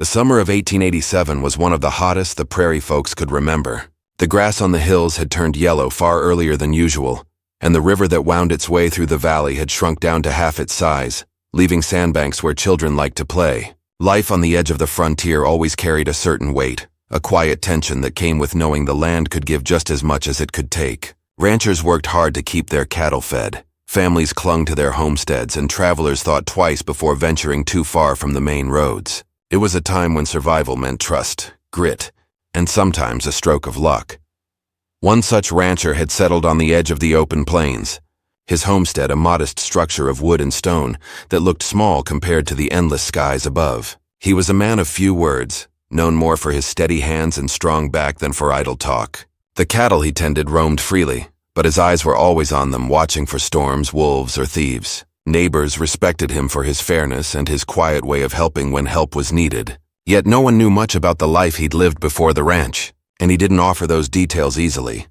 The summer of 1887 was one of the hottest the prairie folks could remember. The grass on the hills had turned yellow far earlier than usual, and the river that wound its way through the valley had shrunk down to half its size, leaving sandbanks where children liked to play. Life on the edge of the frontier always carried a certain weight, a quiet tension that came with knowing the land could give just as much as it could take. Ranchers worked hard to keep their cattle fed. Families clung to their homesteads, and travelers thought twice before venturing too far from the main roads. It was a time when survival meant trust, grit, and sometimes a stroke of luck. One such rancher had settled on the edge of the open plains. His homestead a modest structure of wood and stone that looked small compared to the endless skies above. He was a man of few words, known more for his steady hands and strong back than for idle talk. The cattle he tended roamed freely, but his eyes were always on them, watching for storms, wolves, or thieves. Neighbors respected him for his fairness and his quiet way of helping when help was needed. Yet no one knew much about the life he'd lived before the ranch, and he didn't offer those details easily.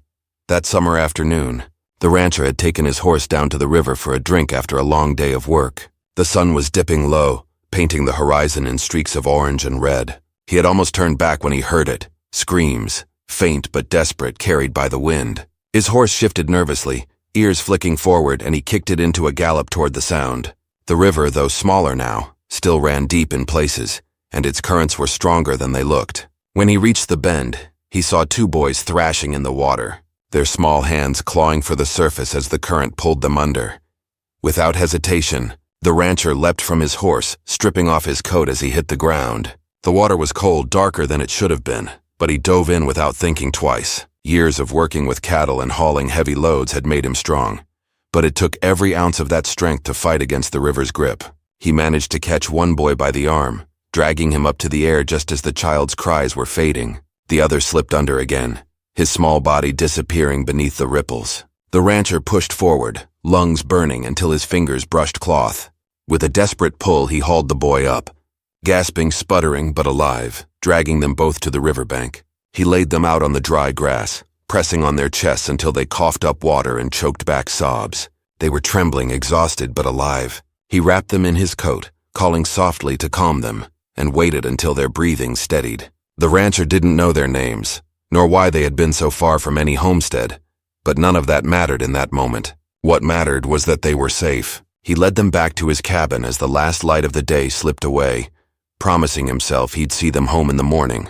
That summer afternoon, the rancher had taken his horse down to the river for a drink after a long day of work. The sun was dipping low, painting the horizon in streaks of orange and red. He had almost turned back when he heard it. Screams, faint but desperate, carried by the wind. His horse shifted nervously, ears flicking forward, and he kicked it into a gallop toward the sound. The river, though smaller now, still ran deep in places, and its currents were stronger than they looked. When he reached the bend, he saw two boys thrashing in the water, their small hands clawing for the surface as the current pulled them under. Without hesitation, the rancher leapt from his horse, stripping off his coat as he hit the ground. The water was cold, darker than it should have been, but he dove in without thinking twice. Years of working with cattle and hauling heavy loads had made him strong, but it took every ounce of that strength to fight against the river's grip. He managed to catch one boy by the arm, dragging him up to the air just as the child's cries were fading. The other slipped under again, his small body disappearing beneath the ripples. The rancher pushed forward, lungs burning until his fingers brushed cloth. With a desperate pull, he hauled the boy up, gasping, sputtering, but alive, dragging them both to the riverbank. He laid them out on the dry grass, pressing on their chests until they coughed up water and choked back sobs. They were trembling, exhausted, but alive. He wrapped them in his coat, calling softly to calm them, and waited until their breathing steadied. The rancher didn't know their names, nor why they had been so far from any homestead, but none of that mattered in that moment. What mattered was that they were safe. He led them back to his cabin as the last light of the day slipped away, promising himself he'd see them home in the morning.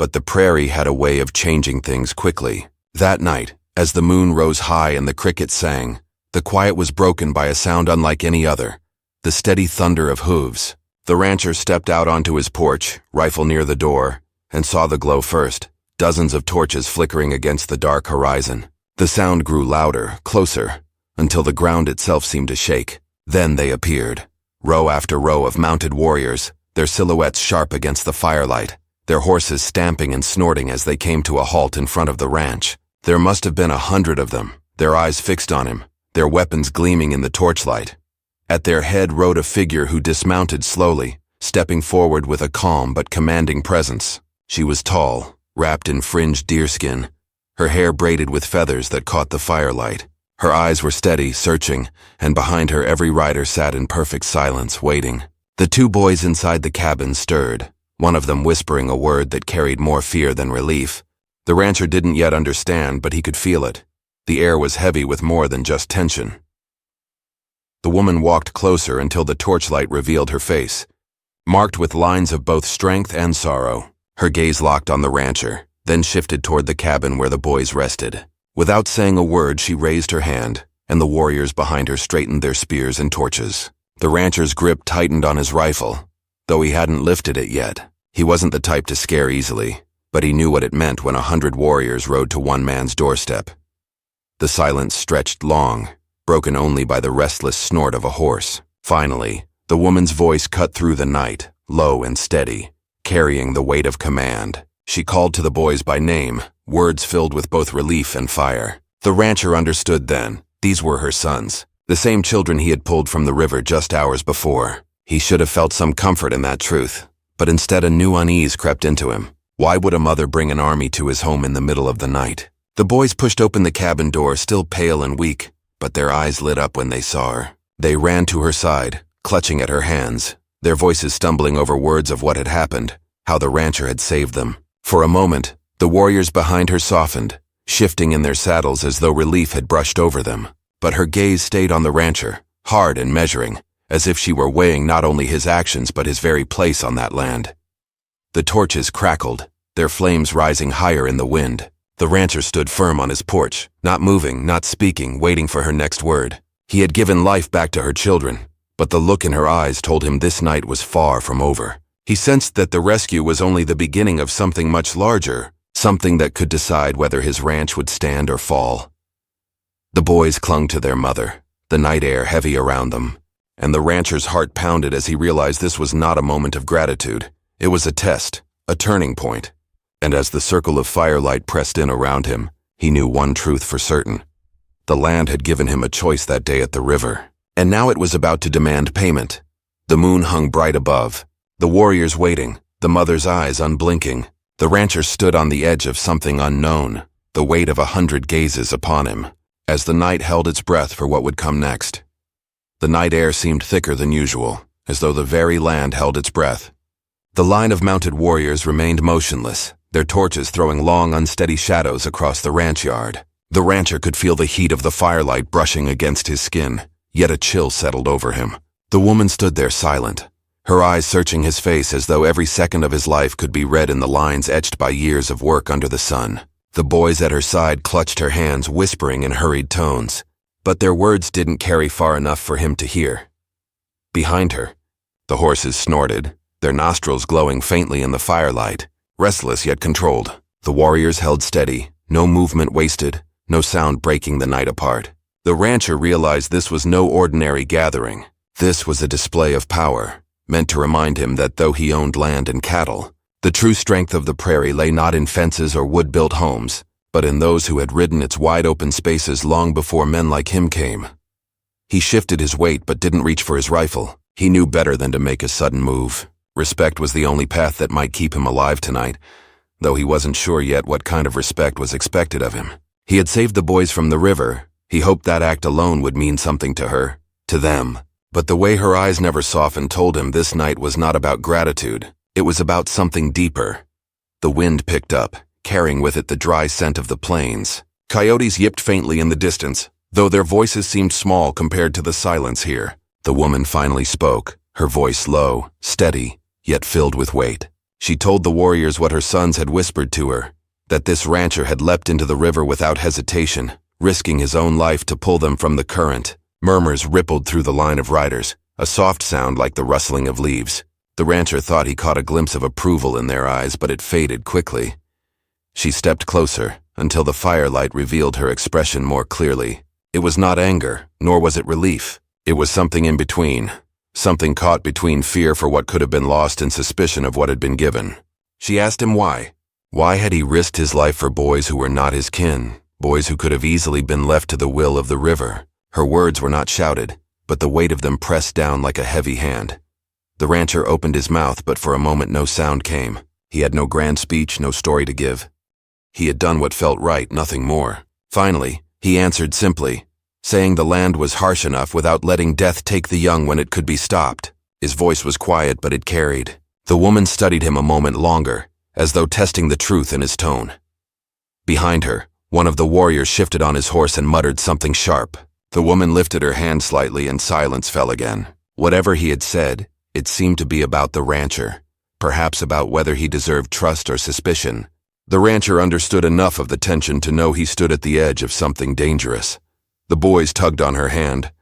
But the prairie had a way of changing things quickly. That night, as the moon rose high and the crickets sang, the quiet was broken by a sound unlike any other, the steady thunder of hooves. The rancher stepped out onto his porch, rifle near the door, and saw the glow first, dozens of torches flickering against the dark horizon. The sound grew louder, closer, until the ground itself seemed to shake. Then they appeared, row after row of mounted warriors, their silhouettes sharp against the firelight, their horses stamping and snorting as they came to a halt in front of the ranch. There must have been 100 of them, their eyes fixed on him, their weapons gleaming in the torchlight. At their head rode a figure who dismounted slowly, stepping forward with a calm but commanding presence. She was tall, wrapped in fringed deerskin, her hair braided with feathers that caught the firelight. Her eyes were steady, searching, and behind her every rider sat in perfect silence, waiting. The two boys inside the cabin stirred, one of them whispering a word that carried more fear than relief. The rancher didn't yet understand, but he could feel it. The air was heavy with more than just tension. The woman walked closer until the torchlight revealed her face, marked with lines of both strength and sorrow. Her gaze locked on the rancher, then shifted toward the cabin where the boys rested. Without saying a word, she raised her hand, and the warriors behind her straightened their spears and torches. The rancher's grip tightened on his rifle, though he hadn't lifted it yet. He wasn't the type to scare easily, but he knew what it meant when 100 warriors rode to one man's doorstep. The silence stretched long, broken only by the restless snort of a horse. Finally, the woman's voice cut through the night, low and steady, carrying the weight of command. She called to the boys by name, words filled with both relief and fire. The rancher understood then. These were her sons, the same children he had pulled from the river just hours before. He should have felt some comfort in that truth, but instead a new unease crept into him. Why would a mother bring an army to his home in the middle of the night? The boys pushed open the cabin door, still pale and weak, but their eyes lit up when they saw her. They ran to her side, clutching at her hands, their voices stumbling over words of what had happened, how the rancher had saved them. For a moment, the warriors behind her softened, shifting in their saddles as though relief had brushed over them. But her gaze stayed on the rancher, hard and measuring, as if she were weighing not only his actions but his very place on that land. The torches crackled, their flames rising higher in the wind. The rancher stood firm on his porch, not moving, not speaking, waiting for her next word. He had given life back to her children, but the look in her eyes told him this night was far from over. He sensed that the rescue was only the beginning of something much larger, something that could decide whether his ranch would stand or fall. The boys clung to their mother, the night air heavy around them, and the rancher's heart pounded as he realized this was not a moment of gratitude. It was a test, a turning point. And as the circle of firelight pressed in around him, he knew one truth for certain. The land had given him a choice that day at the river, and now it was about to demand payment. The moon hung bright above, the warriors waiting, the mother's eyes unblinking. The rancher stood on the edge of something unknown, the weight of 100 gazes upon him, as the night held its breath for what would come next. The night air seemed thicker than usual, as though the very land held its breath. The line of mounted warriors remained motionless, their torches throwing long, unsteady shadows across the ranch yard. The rancher could feel the heat of the firelight brushing against his skin, yet a chill settled over him. The woman stood there silent, her eyes searching his face as though every second of his life could be read in the lines etched by years of work under the sun. The boys at her side clutched her hands, whispering in hurried tones, but their words didn't carry far enough for him to hear. Behind her, the horses snorted, their nostrils glowing faintly in the firelight. Restless yet controlled, the warriors held steady, no movement wasted, no sound breaking the night apart. The rancher realized this was no ordinary gathering. This was a display of power, meant to remind him that though he owned land and cattle, the true strength of the prairie lay not in fences or wood-built homes, but in those who had ridden its wide-open spaces long before men like him came. He shifted his weight but didn't reach for his rifle. He knew better than to make a sudden move. Respect was the only path that might keep him alive tonight, though he wasn't sure yet what kind of respect was expected of him. He had saved the boys from the river. He hoped that act alone would mean something to her, to them. But the way her eyes never softened told him this night was not about gratitude. It was about something deeper. The wind picked up, carrying with it the dry scent of the plains. Coyotes yipped faintly in the distance, though their voices seemed small compared to the silence here. The woman finally spoke, her voice low, steady, yet filled with weight. She told the warriors what her sons had whispered to her, that this rancher had leapt into the river without hesitation, risking his own life to pull them from the current. Murmurs rippled through the line of riders, a soft sound like the rustling of leaves. The rancher thought he caught a glimpse of approval in their eyes, but it faded quickly. She stepped closer, until the firelight revealed her expression more clearly. It was not anger, nor was it relief. It was something in between. Something caught between fear for what could have been lost and suspicion of what had been given. She asked him why. Why had he risked his life for boys who were not his kin, boys who could have easily been left to the will of the river? Her words were not shouted, but the weight of them pressed down like a heavy hand. The rancher opened his mouth, but for a moment no sound came. He had no grand speech, no story to give. He had done what felt right, nothing more. Finally, he answered simply, saying the land was harsh enough without letting death take the young when it could be stopped. His voice was quiet, but it carried. The woman studied him a moment longer, as though testing the truth in his tone. Behind her, one of the warriors shifted on his horse and muttered something sharp. The woman lifted her hand slightly and silence fell again. Whatever he had said, it seemed to be about the rancher, perhaps about whether he deserved trust or suspicion. The rancher understood enough of the tension to know he stood at the edge of something dangerous. The boys tugged on her hand,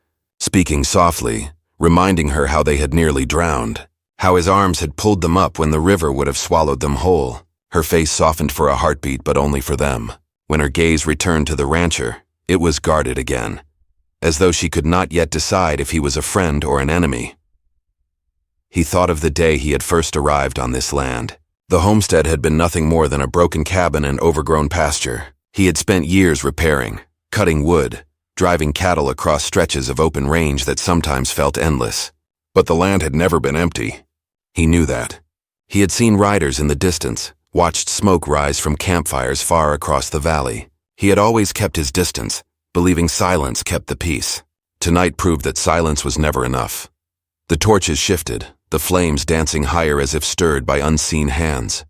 speaking softly, reminding her how they had nearly drowned, how his arms had pulled them up when the river would have swallowed them whole. Her face softened for a heartbeat, but only for them. When her gaze returned to the rancher, it was guarded again, as though she could not yet decide if he was a friend or an enemy. He thought of the day he had first arrived on this land. The homestead had been nothing more than a broken cabin and overgrown pasture. He had spent years repairing, cutting wood, driving cattle across stretches of open range that sometimes felt endless. But the land had never been empty. He knew that. He had seen riders in the distance, watched smoke rise from campfires far across the valley. He had always kept his distance, believing silence kept the peace. Tonight proved that silence was never enough. The torches shifted, the flames dancing higher as if stirred by unseen hands.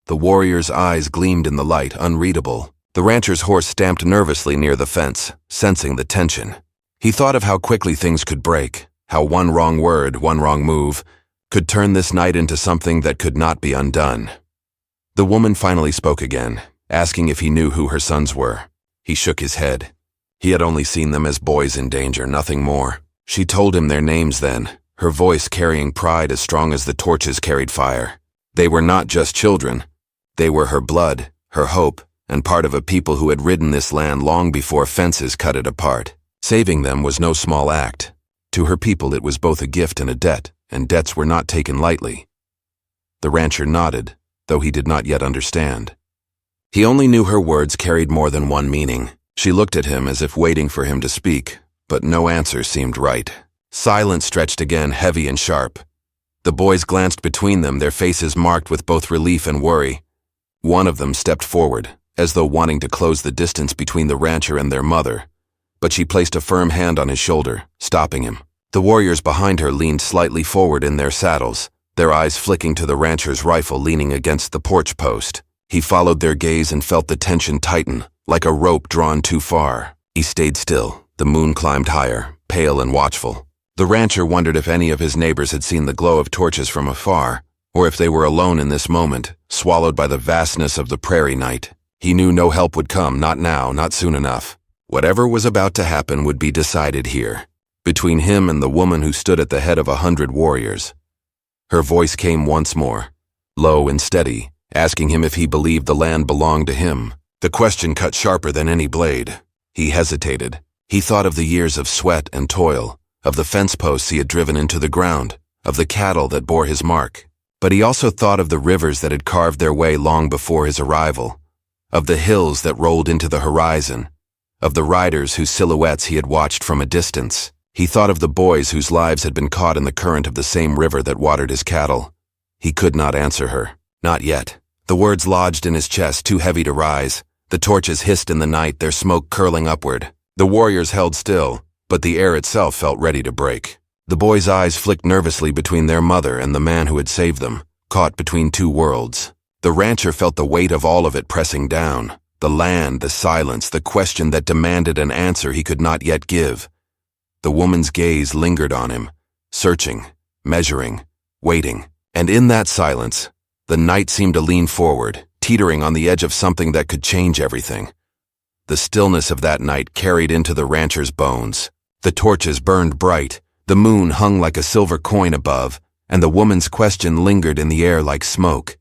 The warrior's eyes gleamed in the light, unreadable. The rancher's horse stamped nervously near the fence, sensing the tension. He thought of how quickly things could break, how one wrong word, one wrong move, could turn this night into something that could not be undone. The woman finally spoke again, asking if he knew who her sons were. He shook his head. He had only seen them as boys in danger, nothing more. She told him their names then, her voice carrying pride as strong as the torches carried fire. They were not just children. They were her blood, her hope, and part of a people who had ridden this land long before fences cut it apart. Saving them was no small act. To her people it was both a gift and a debt, and debts were not taken lightly. The rancher nodded, though he did not yet understand. He only knew her words carried more than one meaning. She looked at him as if waiting for him to speak, but no answer seemed right. Silence stretched again, heavy and sharp. The boys glanced between them, their faces marked with both relief and worry. One of them stepped forward, as though wanting to close the distance between the rancher and their mother, but she placed a firm hand on his shoulder, stopping him. The warriors behind her leaned slightly forward in their saddles, their eyes flicking to the rancher's rifle leaning against the porch post. He followed their gaze and felt the tension tighten, like a rope drawn too far. He stayed still. The moon climbed higher, pale and watchful. The rancher wondered if any of his neighbors had seen the glow of torches from afar, or if they were alone in this moment, swallowed by the vastness of the prairie night. He knew no help would come, not now, not soon enough. Whatever was about to happen would be decided here, between him and the woman who stood at the head of 100 warriors. Her voice came once more, low and steady, asking him if he believed the land belonged to him. The question cut sharper than any blade. He hesitated. He thought of the years of sweat and toil, of the fence posts he had driven into the ground, of the cattle that bore his mark. But he also thought of the rivers that had carved their way long before his arrival, of the hills that rolled into the horizon, of the riders whose silhouettes he had watched from a distance. He thought of the boys whose lives had been caught in the current of the same river that watered his cattle. He could not answer her. Not yet. The words lodged in his chest, too heavy to rise. The torches hissed in the night, their smoke curling upward. The warriors held still, but the air itself felt ready to break. The boys' eyes flicked nervously between their mother and the man who had saved them, caught between two worlds. The rancher felt the weight of all of it pressing down. The land, the silence, the question that demanded an answer he could not yet give. The woman's gaze lingered on him, searching, measuring, waiting. And in that silence, the night seemed to lean forward, teetering on the edge of something that could change everything. The stillness of that night carried into the rancher's bones. The torches burned bright, the moon hung like a silver coin above, and the woman's question lingered in the air like smoke.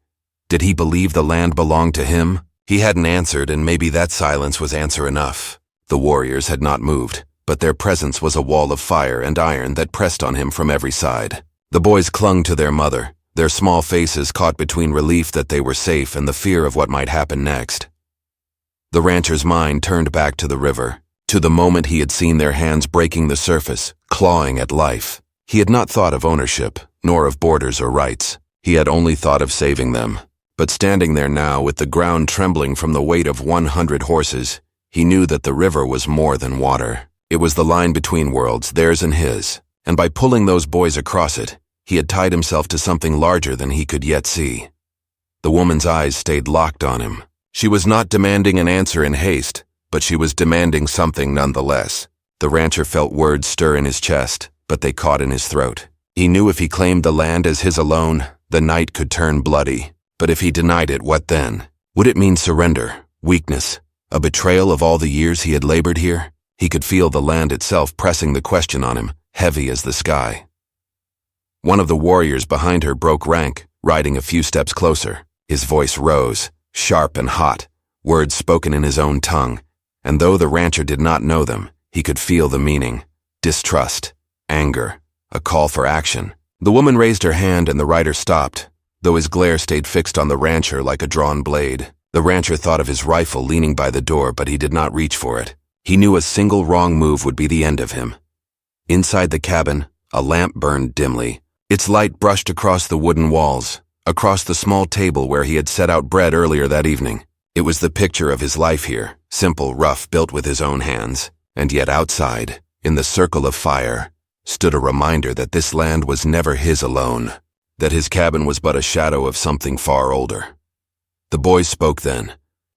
Did he believe the land belonged to him? He hadn't answered, and maybe that silence was answer enough. The warriors had not moved, but their presence was a wall of fire and iron that pressed on him from every side. The boys clung to their mother, their small faces caught between relief that they were safe and the fear of what might happen next. The rancher's mind turned back to the river, to the moment he had seen their hands breaking the surface, clawing at life. He had not thought of ownership, nor of borders or rights. He had only thought of saving them. But standing there now, with the ground trembling from the weight of 100 horses, he knew that the river was more than water. It was the line between worlds, theirs and his, and by pulling those boys across it, he had tied himself to something larger than he could yet see. The woman's eyes stayed locked on him. She was not demanding an answer in haste, but she was demanding something nonetheless. The rancher felt words stir in his chest, but they caught in his throat. He knew if he claimed the land as his alone, the night could turn bloody. But if he denied it, what then? Would it mean surrender, weakness, a betrayal of all the years he had labored here? He could feel the land itself pressing the question on him, heavy as the sky. One of the warriors behind her broke rank, riding a few steps closer. His voice rose, sharp and hot, words spoken in his own tongue, and though the rancher did not know them, he could feel the meaning. Distrust, anger, a call for action. The woman raised her hand and the rider stopped, though his glare stayed fixed on the rancher like a drawn blade. The rancher thought of his rifle leaning by the door, but he did not reach for it. He knew a single wrong move would be the end of him. Inside the cabin, a lamp burned dimly. Its light brushed across the wooden walls, across the small table where he had set out bread earlier that evening. It was the picture of his life here, simple, rough, built with his own hands. And yet outside, in the circle of fire, stood a reminder that this land was never his alone, that his cabin was but a shadow of something far older. The boys spoke then,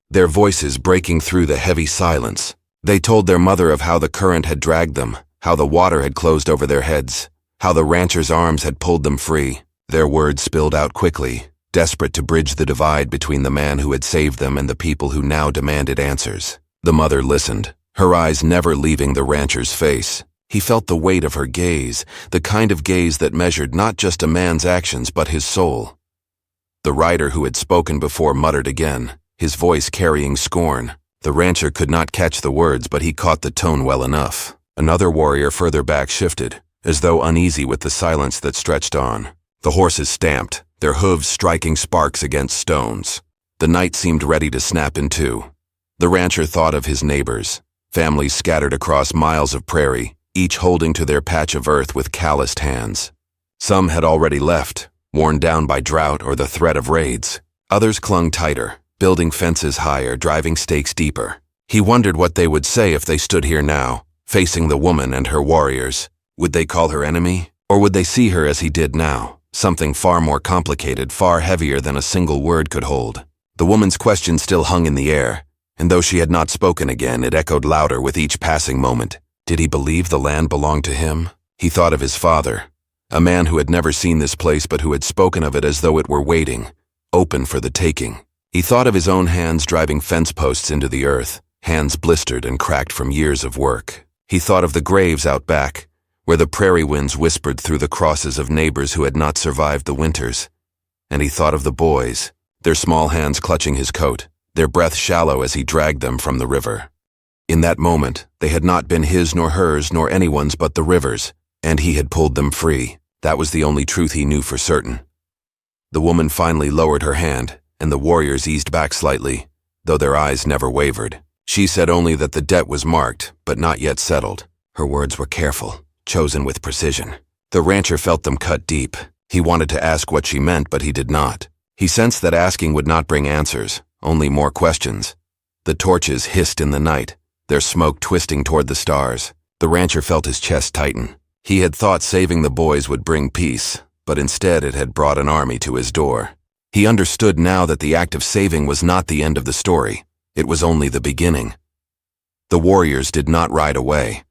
their voices breaking through the heavy silence. They told their mother of how the current had dragged them, how the water had closed over their heads, how the rancher's arms had pulled them free. Their words spilled out quickly, desperate to bridge the divide between the man who had saved them and the people who now demanded answers. The mother listened, her eyes never leaving the rancher's face. He felt the weight of her gaze, the kind of gaze that measured not just a man's actions but his soul. The rider who had spoken before muttered again, his voice carrying scorn. The rancher could not catch the words, but he caught the tone well enough. Another warrior further back shifted, as though uneasy with the silence that stretched on. The horses stamped, their hooves striking sparks against stones. The night seemed ready to snap in two. The rancher thought of his neighbors, families scattered across miles of prairie, each holding to their patch of earth with calloused hands. Some had already left, worn down by drought or the threat of raids. Others clung tighter, building fences higher, driving stakes deeper. He wondered what they would say if they stood here now, facing the woman and her warriors. Would they call her enemy? Or would they see her as he did now, something far more complicated, far heavier than a single word could hold? The woman's question still hung in the air, and though she had not spoken again, it echoed louder with each passing moment. Did he believe the land belonged to him? He thought of his father, a man who had never seen this place but who had spoken of it as though it were waiting, open for the taking. He thought of his own hands driving fence posts into the earth, hands blistered and cracked from years of work. He thought of the graves out back, where the prairie winds whispered through the crosses of neighbors who had not survived the winters. And he thought of the boys, their small hands clutching his coat, their breath shallow as he dragged them from the river. In that moment, they had not been his nor hers nor anyone's but the river's, and he had pulled them free. That was the only truth he knew for certain. The woman finally lowered her hand, and the warriors eased back slightly, though their eyes never wavered. She said only that the debt was marked, but not yet settled. Her words were careful, chosen with precision. The rancher felt them cut deep. He wanted to ask what she meant, but he did not. He sensed that asking would not bring answers, only more questions. The torches hissed in the night, their smoke twisting toward the stars. The rancher felt his chest tighten. He had thought saving the boys would bring peace, but instead it had brought an army to his door. He understood now that the act of saving was not the end of the story. It was only the beginning. The warriors did not ride away.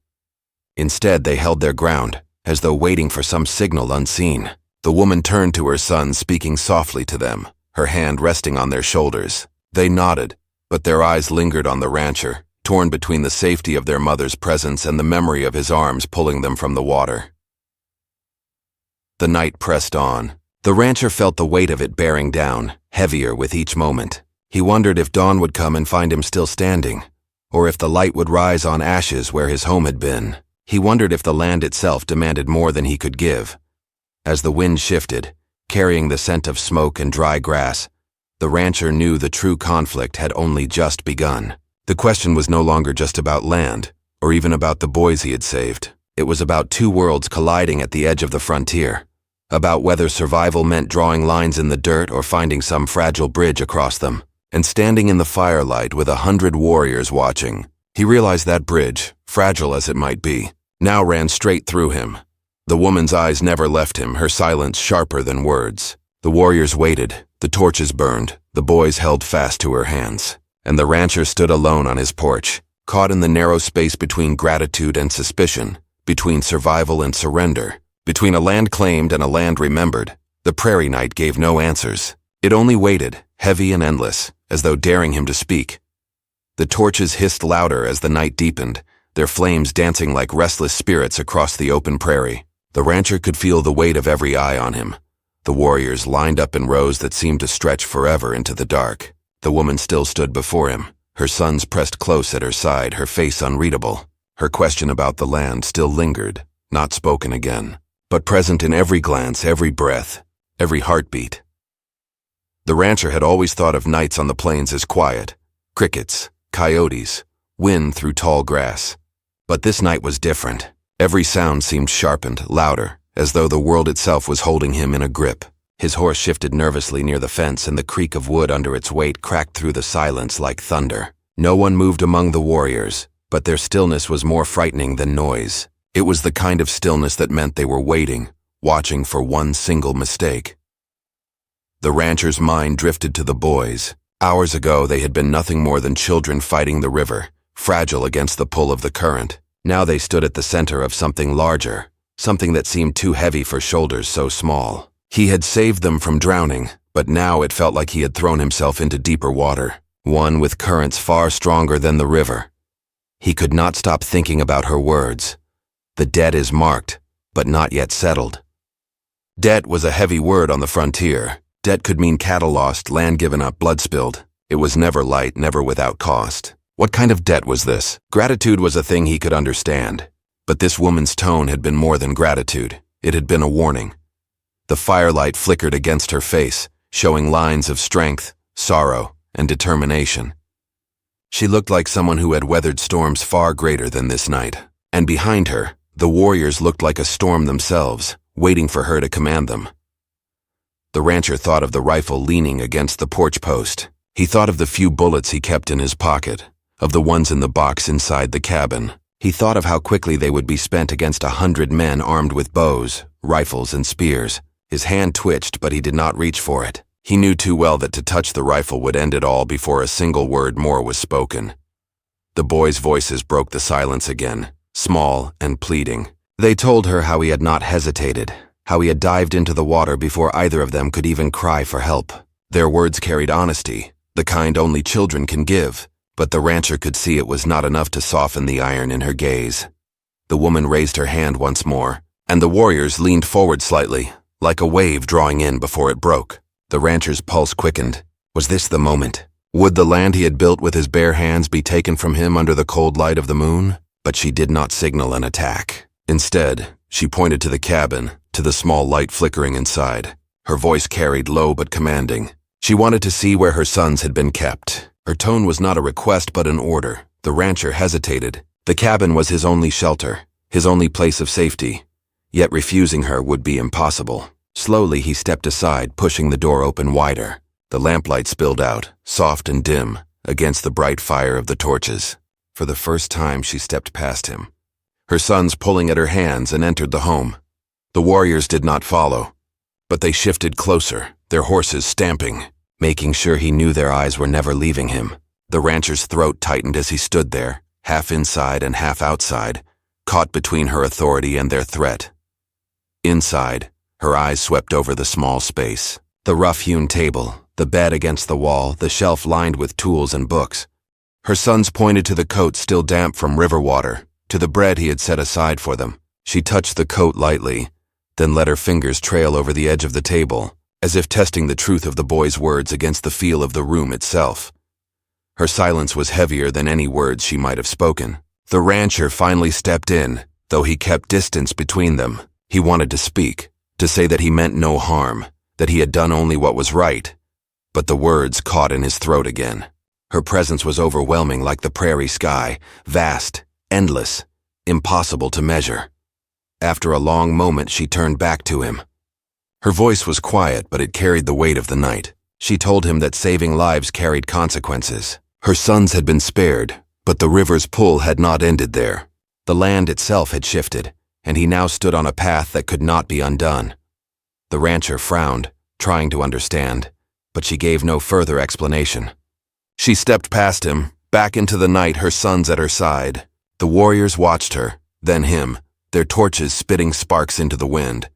Instead, they held their ground, as though waiting for some signal unseen. The woman turned to her sons, speaking softly to them, her hand resting on their shoulders. They nodded, but their eyes lingered on the rancher, torn between the safety of their mother's presence and the memory of his arms pulling them from the water. The night pressed on. The rancher felt the weight of it bearing down, heavier with each moment. He wondered if dawn would come and find him still standing, or if the light would rise on ashes where his home had been. He wondered if the land itself demanded more than he could give. As the wind shifted, carrying the scent of smoke and dry grass, the rancher knew the true conflict had only just begun. The question was no longer just about land, or even about the boys he had saved. It was about two worlds colliding at the edge of the frontier, about whether survival meant drawing lines in the dirt or finding some fragile bridge across them. And standing in the firelight with 100 warriors watching, he realized that bridge, fragile as it might be, now ran straight through him. The woman's eyes never left him, her silence sharper than words. The warriors waited, the torches burned, the boys held fast to her hands. And the rancher stood alone on his porch, caught in the narrow space between gratitude and suspicion, between survival and surrender, between a land claimed and a land remembered. The prairie night gave no answers. It only waited, heavy and endless, as though daring him to speak. The torches hissed louder as the night deepened, their flames dancing like restless spirits across the open prairie. The rancher could feel the weight of every eye on him. The warriors lined up in rows that seemed to stretch forever into the dark. The woman still stood before him, her sons pressed close at her side, her face unreadable. Her question about the land still lingered, not spoken again, but present in every glance, every breath, every heartbeat. The rancher had always thought of nights on the plains as quiet, crickets, coyotes, wind through tall grass. But this night was different. Every sound seemed sharpened, louder, as though the world itself was holding him in a grip. His horse shifted nervously near the fence, and the creak of wood under its weight cracked through the silence like thunder. No one moved among the warriors, but their stillness was more frightening than noise. It was the kind of stillness that meant they were waiting, watching for one single mistake. The rancher's mind drifted to the boys. Hours ago, they had been nothing more than children fighting the river, fragile against the pull of the current. Now they stood at the center of something larger, something that seemed too heavy for shoulders so small. He had saved them from drowning, but now it felt like he had thrown himself into deeper water, one with currents far stronger than the river. He could not stop thinking about her words. The debt is marked, but not yet settled. Debt was a heavy word on the frontier. Debt could mean cattle lost, land given up, blood spilled. It was never light, never without cost. What kind of debt was this? Gratitude was a thing he could understand. But this woman's tone had been more than gratitude. It had been a warning. The firelight flickered against her face, showing lines of strength, sorrow, and determination. She looked like someone who had weathered storms far greater than this night. And behind her, the warriors looked like a storm themselves, waiting for her to command them. The rancher thought of the rifle leaning against the porch post. He thought of the few bullets he kept in his pocket, of the ones in the box inside the cabin. He thought of how quickly they would be spent against 100 men armed with bows, rifles, and spears. His hand twitched, but he did not reach for it. He knew too well that to touch the rifle would end it all before a single word more was spoken. The boys' voices broke the silence again, small and pleading. They told her how he had not hesitated, how he had dived into the water before either of them could even cry for help. Their words carried honesty, the kind only children can give, but the rancher could see it was not enough to soften the iron in her gaze. The woman raised her hand once more, and the warriors leaned forward slightly, like a wave drawing in before it broke. The rancher's pulse quickened. Was this the moment? Would the land he had built with his bare hands be taken from him under the cold light of the moon? But she did not signal an attack. Instead, she pointed to the cabin, to the small light flickering inside. Her voice carried low but commanding. She wanted to see where her sons had been kept. Her tone was not a request but an order. The rancher hesitated. The cabin was his only shelter, his only place of safety. Yet refusing her would be impossible. Slowly he stepped aside, pushing the door open wider. The lamplight spilled out, soft and dim, against the bright fire of the torches. For the first time she stepped past him, her sons pulling at her hands, and entered the home. The warriors did not follow, but they shifted closer, their horses stamping, making sure he knew their eyes were never leaving him. The rancher's throat tightened as he stood there, half inside and half outside, caught between her authority and their threat. Inside, her eyes swept over the small space. The rough-hewn table, the bed against the wall, the shelf lined with tools and books. Her sons pointed to the coat still damp from river water, to the bread he had set aside for them. She touched the coat lightly, then let her fingers trail over the edge of the table, as if testing the truth of the boy's words against the feel of the room itself. Her silence was heavier than any words she might have spoken. The rancher finally stepped in, though he kept distance between them. He wanted to speak, to say that he meant no harm, that he had done only what was right. But the words caught in his throat again. Her presence was overwhelming like the prairie sky, vast, endless, impossible to measure. After a long moment, she turned back to him. Her voice was quiet, but it carried the weight of the night. She told him that saving lives carried consequences. Her sons had been spared, but the river's pull had not ended there. The land itself had shifted, and he now stood on a path that could not be undone. The rancher frowned, trying to understand, but she gave no further explanation. She stepped past him, back into the night, her sons at her side. The warriors watched her, then him, their torches spitting sparks into the wind.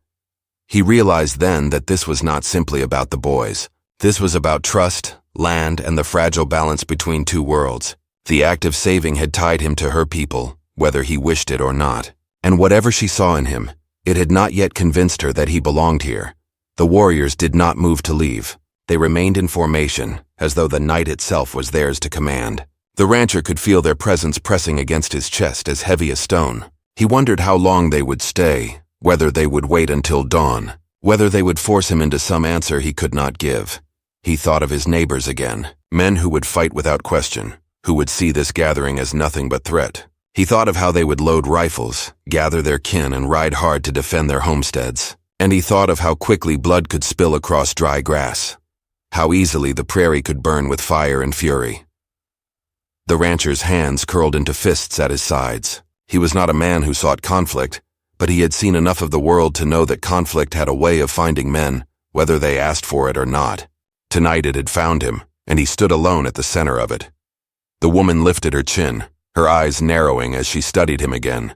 He realized then that this was not simply about the boys. This was about trust, land, and the fragile balance between two worlds. The act of saving had tied him to her people, whether he wished it or not. And whatever she saw in him, it had not yet convinced her that he belonged here. The warriors did not move to leave. They remained in formation, as though the night itself was theirs to command. The rancher could feel their presence pressing against his chest as heavy as stone. He wondered how long they would stay, whether they would wait until dawn, whether they would force him into some answer he could not give. He thought of his neighbors again, men who would fight without question, who would see this gathering as nothing but threat. He thought of how they would load rifles, gather their kin, and ride hard to defend their homesteads. And he thought of how quickly blood could spill across dry grass, how easily the prairie could burn with fire and fury. The rancher's hands curled into fists at his sides. He was not a man who sought conflict, but he had seen enough of the world to know that conflict had a way of finding men, whether they asked for it or not. Tonight it had found him, and he stood alone at the center of it. The woman lifted her chin, her eyes narrowing as she studied him again.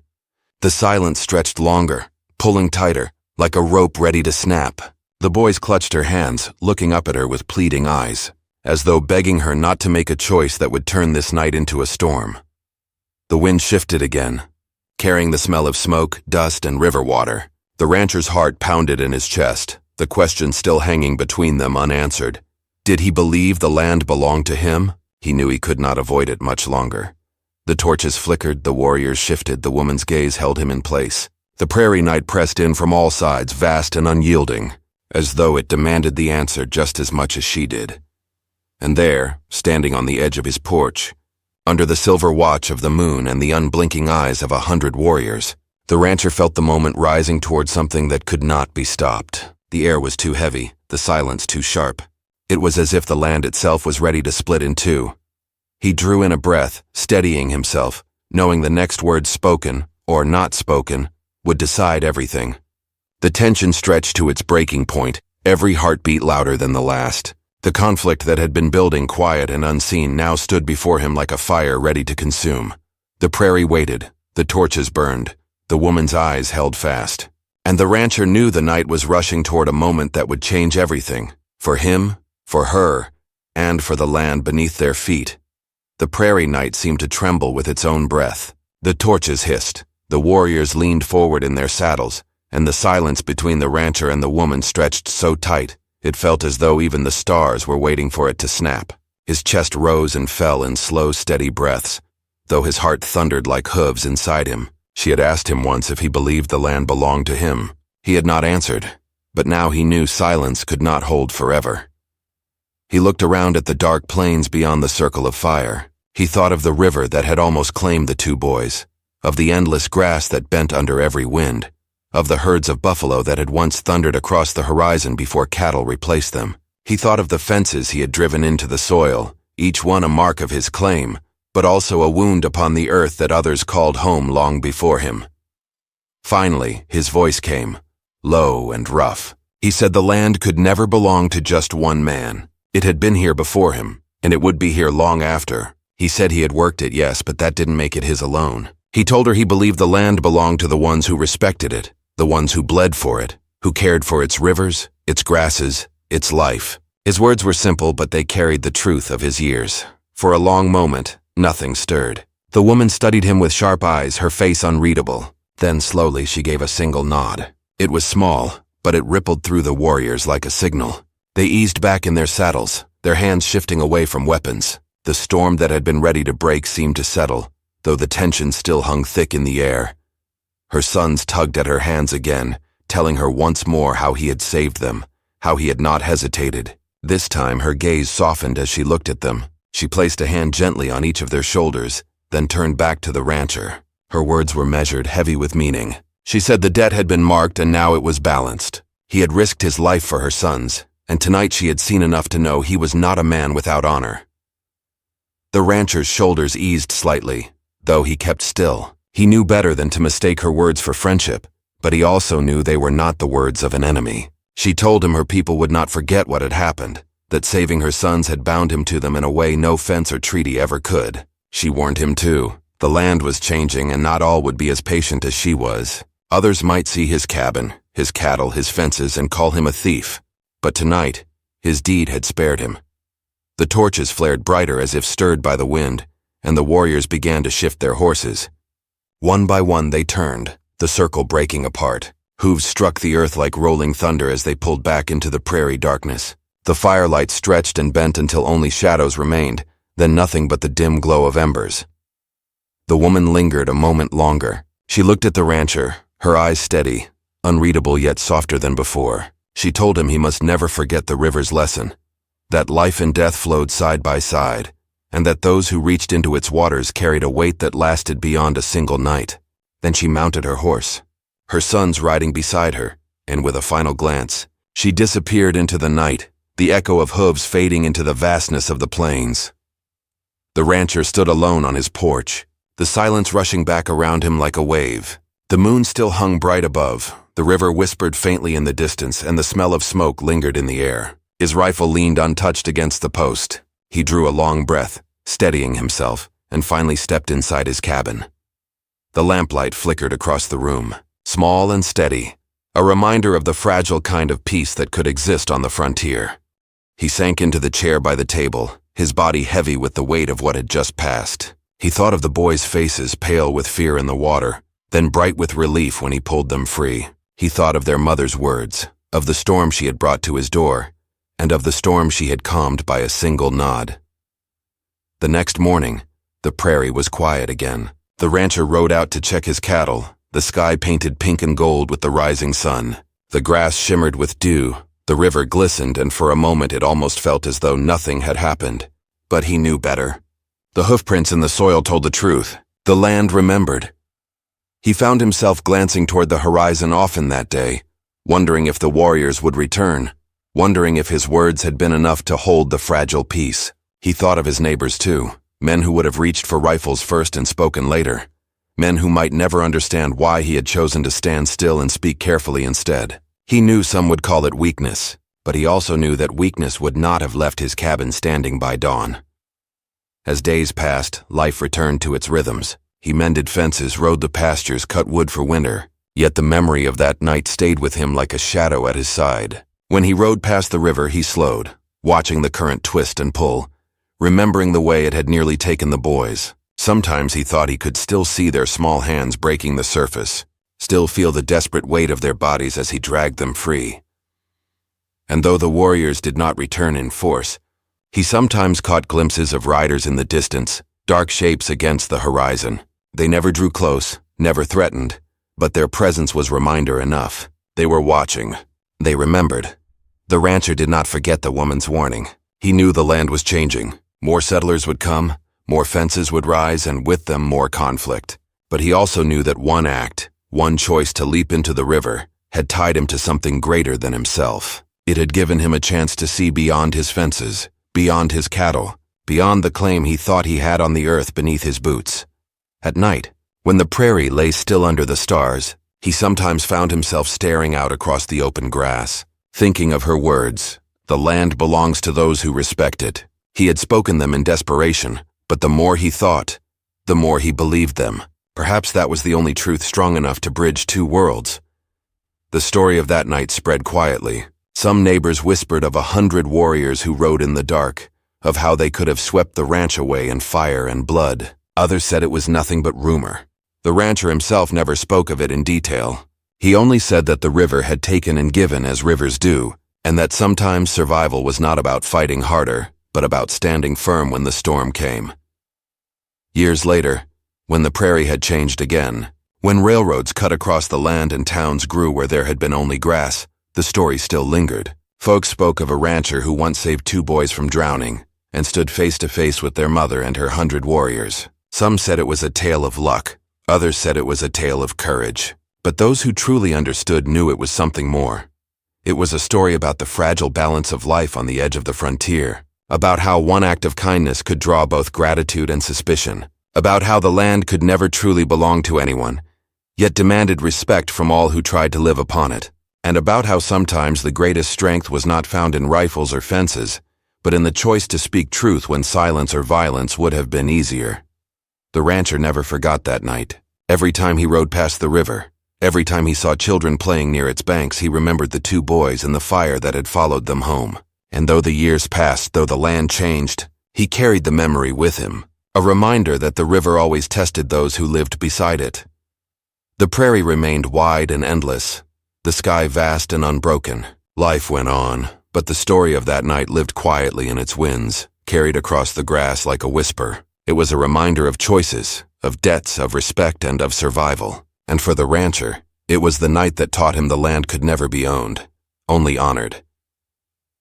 The silence stretched longer, pulling tighter, like a rope ready to snap. The boys clutched her hands, looking up at her with pleading eyes, as though begging her not to make a choice that would turn this night into a storm. The wind shifted again, carrying the smell of smoke, dust, and river water. The rancher's heart pounded in his chest, the question still hanging between them unanswered. Did he believe the land belonged to him? He knew he could not avoid it much longer. The torches flickered, the warriors shifted, the woman's gaze held him in place. The prairie night pressed in from all sides, vast and unyielding, as though it demanded the answer just as much as she did. And there, standing on the edge of his porch, under the silver watch of the moon and the unblinking eyes of 100 warriors, the rancher felt the moment rising toward something that could not be stopped. The air was too heavy, the silence too sharp. It was as if the land itself was ready to split in two. He drew in a breath, steadying himself, knowing the next word spoken, or not spoken, would decide everything. The tension stretched to its breaking point, every heartbeat louder than the last. The conflict that had been building quiet and unseen now stood before him like a fire ready to consume. The prairie waited, the torches burned, the woman's eyes held fast. And the rancher knew the night was rushing toward a moment that would change everything, for him, for her, and for the land beneath their feet. The prairie night seemed to tremble with its own breath. The torches hissed, the warriors leaned forward in their saddles, and the silence between the rancher and the woman stretched so tight, it felt as though even the stars were waiting for it to snap. His chest rose and fell in slow, steady breaths, though his heart thundered like hooves inside him. She had asked him once if he believed the land belonged to him. He had not answered, but now he knew silence could not hold forever. He looked around at the dark plains beyond the circle of fire. He thought of the river that had almost claimed the two boys, of the endless grass that bent under every wind, of the herds of buffalo that had once thundered across the horizon before cattle replaced them. He thought of the fences he had driven into the soil, each one a mark of his claim, but also a wound upon the earth that others called home long before him. Finally, his voice came, low and rough. He said the land could never belong to just one man. It had been here before him, and it would be here long after. He said he had worked it, yes, but that didn't make it his alone. He told her he believed the land belonged to the ones who respected it, the ones who bled for it, who cared for its rivers, its grasses, its life. His words were simple, but they carried the truth of his years. For a long moment, nothing stirred. The woman studied him with sharp eyes, her face unreadable. Then slowly she gave a single nod. It was small, but it rippled through the warriors like a signal. They eased back in their saddles, their hands shifting away from weapons. The storm that had been ready to break seemed to settle, though the tension still hung thick in the air. Her sons tugged at her hands again, telling her once more how he had saved them, how he had not hesitated. This time her gaze softened as she looked at them. She placed a hand gently on each of their shoulders, then turned back to the rancher. Her words were measured, heavy with meaning. She said the debt had been marked and now it was balanced. He had risked his life for her sons, and tonight she had seen enough to know he was not a man without honor. The rancher's shoulders eased slightly, though he kept still. He knew better than to mistake her words for friendship, but he also knew they were not the words of an enemy. She told him her people would not forget what had happened, that saving her sons had bound him to them in a way no fence or treaty ever could. She warned him too. The land was changing and not all would be as patient as she was. Others might see his cabin, his cattle, his fences, and call him a thief. But tonight, his deed had spared him. The torches flared brighter as if stirred by the wind, and the warriors began to shift their horses. One by one they turned, the circle breaking apart. Hooves struck the earth like rolling thunder as they pulled back into the prairie darkness. The firelight stretched and bent until only shadows remained, then nothing but the dim glow of embers. The woman lingered a moment longer. She looked at the rancher, her eyes steady, unreadable yet softer than before. She told him he must never forget the river's lesson, that life and death flowed side by side, and that those who reached into its waters carried a weight that lasted beyond a single night. Then she mounted her horse, her sons riding beside her, and with a final glance, she disappeared into the night, the echo of hooves fading into the vastness of the plains. The rancher stood alone on his porch, the silence rushing back around him like a wave. The moon still hung bright above, the river whispered faintly in the distance, and the smell of smoke lingered in the air. His rifle leaned untouched against the post. He drew a long breath, steadying himself, and finally stepped inside his cabin. The lamplight flickered across the room, small and steady, a reminder of the fragile kind of peace that could exist on the frontier. He sank into the chair by the table, his body heavy with the weight of what had just passed. He thought of the boys' faces, pale with fear in the water, then bright with relief when he pulled them free. He thought of their mother's words, of the storm she had brought to his door, and of the storm she had calmed by a single nod. The next morning, the prairie was quiet again. The rancher rode out to check his cattle, the sky painted pink and gold with the rising sun. The grass shimmered with dew, the river glistened, and for a moment it almost felt as though nothing had happened. But he knew better. The hoofprints in the soil told the truth. The land remembered. He found himself glancing toward the horizon often that day, wondering if the warriors would return, wondering if his words had been enough to hold the fragile peace. He thought of his neighbors too, men who would have reached for rifles first and spoken later, men who might never understand why he had chosen to stand still and speak carefully instead. He knew some would call it weakness, but he also knew that weakness would not have left his cabin standing by dawn. As days passed, life returned to its rhythms. He mended fences, rode the pastures, cut wood for winter, yet the memory of that night stayed with him like a shadow at his side. When he rode past the river, he slowed, watching the current twist and pull, remembering the way it had nearly taken the boys. Sometimes he thought he could still see their small hands breaking the surface, still feel the desperate weight of their bodies as he dragged them free. And though the warriors did not return in force, he sometimes caught glimpses of riders in the distance, dark shapes against the horizon. They never drew close, never threatened, but their presence was reminder enough. They were watching. They remembered. The rancher did not forget the woman's warning. He knew the land was changing. More settlers would come, more fences would rise, and with them more conflict. But he also knew that one act, one choice to leap into the river, had tied him to something greater than himself. It had given him a chance to see beyond his fences, beyond his cattle, beyond the claim he thought he had on the earth beneath his boots. At night, when the prairie lay still under the stars, he sometimes found himself staring out across the open grass, thinking of her words, "The land belongs to those who respect it." He had spoken them in desperation, but the more he thought, the more he believed them. Perhaps that was the only truth strong enough to bridge two worlds. The story of that night spread quietly. Some neighbors whispered of 100 warriors who rode in the dark, of how they could have swept the ranch away in fire and blood. Others said it was nothing but rumor. The rancher himself never spoke of it in detail. He only said that the river had taken and given as rivers do, and that sometimes survival was not about fighting harder, but about standing firm when the storm came. Years later, when the prairie had changed again, when railroads cut across the land and towns grew where there had been only grass, the story still lingered. Folks spoke of a rancher who once saved 2 boys from drowning and stood face to face with their mother and her 100 warriors. Some said it was a tale of luck, others said it was a tale of courage. But those who truly understood knew it was something more. It was a story about the fragile balance of life on the edge of the frontier, about how one act of kindness could draw both gratitude and suspicion, about how the land could never truly belong to anyone, yet demanded respect from all who tried to live upon it, and about how sometimes the greatest strength was not found in rifles or fences, but in the choice to speak truth when silence or violence would have been easier. The rancher never forgot that night. Every time he rode past the river, every time he saw children playing near its banks, he remembered the 2 boys and the fire that had followed them home. And though the years passed, though the land changed, he carried the memory with him, a reminder that the river always tested those who lived beside it. The prairie remained wide and endless, the sky vast and unbroken. Life went on, but the story of that night lived quietly in its winds, carried across the grass like a whisper. It was a reminder of choices, of debts, of respect, and of survival. And for the rancher, it was the night that taught him the land could never be owned, only honored.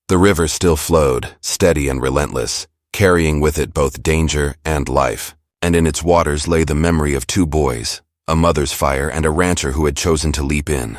The river still flowed, steady and relentless, carrying with it both danger and life. And in its waters lay the memory of 2 boys, a mother's fire and a rancher who had chosen to leap in.